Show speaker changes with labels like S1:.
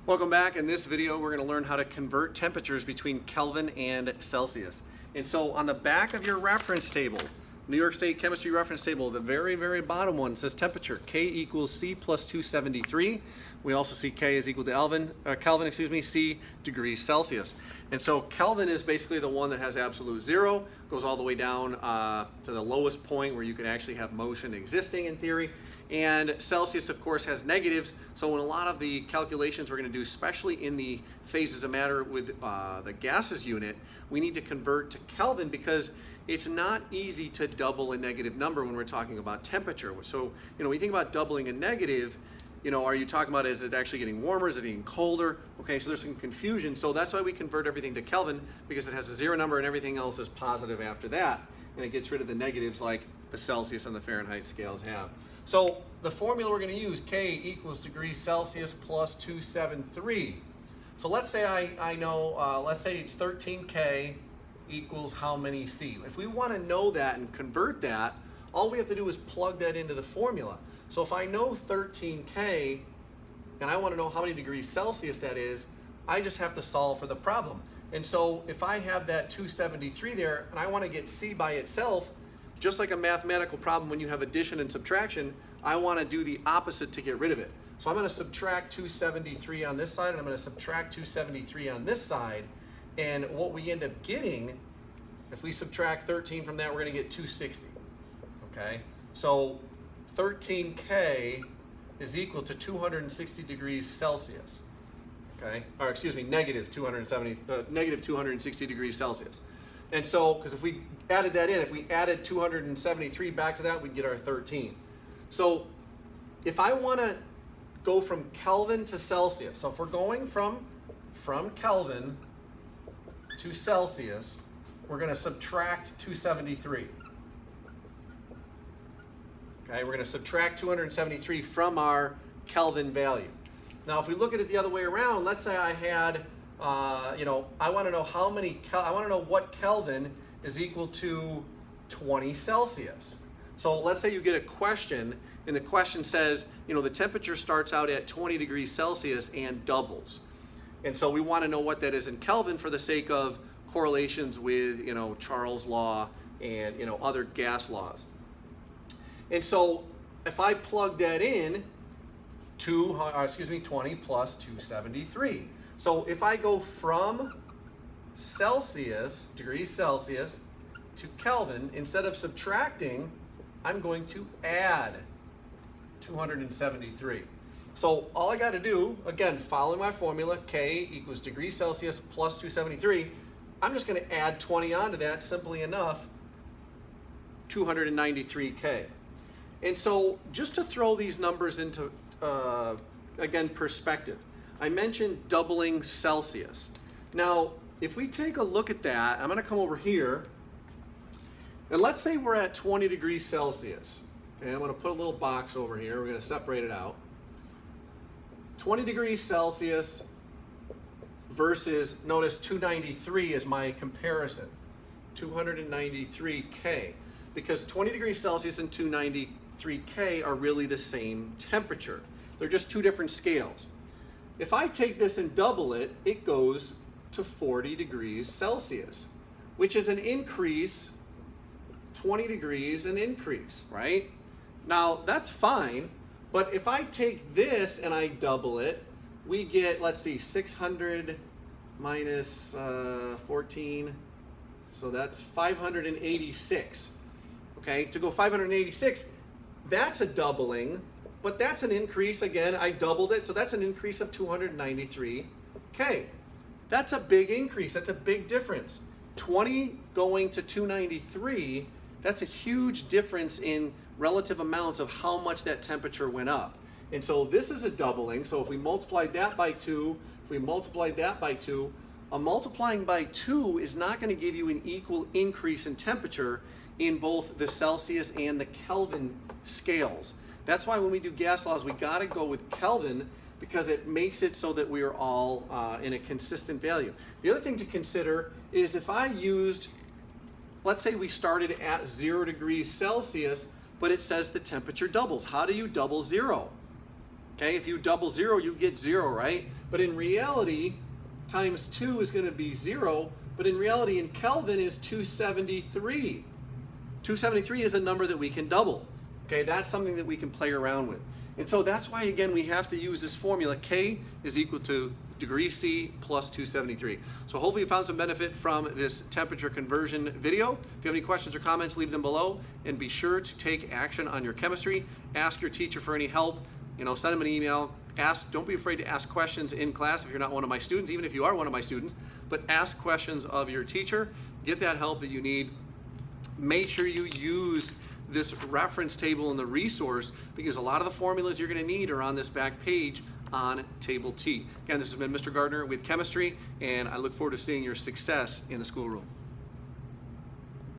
S1: Welcome back. In this video, we're going to learn how to convert temperatures between Kelvin and Celsius. And so on the back of your reference table, New York State Chemistry reference table, the very bottom one says temperature, K equals C plus 273. We also see K is equal to Kelvin, C degrees Celsius. And so Kelvin is basically the one that has absolute zero, goes all the way down to the lowest point where you can actually have motion existing in theory. And Celsius, of course, has negatives. So in a lot of the calculations we're going to do, especially in the phases of matter with the gases unit, we need to convert to Kelvin because it's not easy to double a negative number when we're talking about temperature. So, when you think about doubling a negative, are you talking about, is it actually getting warmer? Is it getting colder? Okay, so there's some confusion. So that's why we convert everything to Kelvin, because it has a zero number and everything else is positive after that. And it gets rid of the negatives like the Celsius and the Fahrenheit scales have. So the formula we're going to use, K equals degrees Celsius plus 273. So let's say I know, let's say it's 13K equals how many C. If we want to know that and convert that, all we have to do is plug that into the formula. So if I know 13K and I want to know how many degrees Celsius that is, I just have to solve for the problem. And so if I have that 273 there and I want to get C by itself, just like a mathematical problem when you have addition and subtraction, I want to do the opposite to get rid of it. So I'm going to subtract 273 on this side and I'm going to subtract 273 on this side. And what we end up getting, if we subtract 13 from that, we're going to get 260. Okay? So 13K is equal to 260 degrees Celsius. Okay? Or excuse me, negative 260 degrees Celsius. And so, because if we added that in, if we added 273 back to that, we'd get our 13. So if I want to go from Kelvin to Celsius, so if we're going from Kelvin to Celsius, we're going to subtract 273. Okay, we're going to subtract 273 from our Kelvin value. Now, if we look at it the other way around, let's say I had, I want to know I want to know what Kelvin is equal to 20 Celsius. So let's say you get a question, and the question says, the temperature starts out at 20 degrees Celsius and doubles. And so we want to know what that is in Kelvin for the sake of correlations with, Charles' law and, other gas laws. And so if I plug that in, 20 plus 273. So if I go from Celsius, degrees Celsius, to Kelvin, instead of subtracting, I'm going to add 273. So all I got to do, again, following my formula, K equals degrees Celsius plus 273, I'm just going to add 20 onto that, simply enough, 293K. And so just to throw these numbers into, again, perspective, I mentioned doubling Celsius. Now, if we take a look at that, I'm going to come over here, and let's say we're at 20 degrees Celsius. Okay, I'm going to put a little box over here. We're going to separate it out. 20 degrees Celsius versus, notice 293 is my comparison, 293K, because 20 degrees Celsius and 293K are really the same temperature. They're just two different scales. If I take this and double it, it goes to 40 degrees Celsius, which is an increase, 20 degrees an increase, right? Now, that's fine, but if I take this and I double it, we get, let's see, 600 minus 14, so that's 586. Okay, to go 586, that's a doubling, but that's an increase, again, I doubled it, so that's an increase of 293K. That's a big increase, that's a big difference. 20 going to 293, that's a huge difference in relative amounts of how much that temperature went up. And so this is a doubling, so if we multiplied that by 2, if we multiplied that by 2, multiplying by 2 is not going to give you an equal increase in temperature in both the Celsius and the Kelvin scales. That's why when we do gas laws, we got to go with Kelvin, because it makes it so that we are all in a consistent value. The other thing to consider is if I used, let's say we started at 0 degrees Celsius, but it says the temperature doubles. How do you double 0? Okay, if you double 0, you get 0, right? But in reality, times 2 is going to be 0, but in reality in Kelvin is 273. 273 is a number that we can double. Okay, that's something that we can play around with. And so that's why, again, we have to use this formula. K is equal to degree C plus 273. So hopefully you found some benefit from this temperature conversion video. If you have any questions or comments, leave them below. And be sure to take action on your chemistry. Ask your teacher for any help. Send them an email. Don't be afraid to ask questions in class if you're not one of my students, even if you are one of my students. But ask questions of your teacher. Get that help that you need. Make sure you use this reference table in the resource, because a lot of the formulas you're going to need are on this back page on Table T. Again, this has been Mr. Gardner with chemistry, and I look forward to seeing your success in the schoolroom.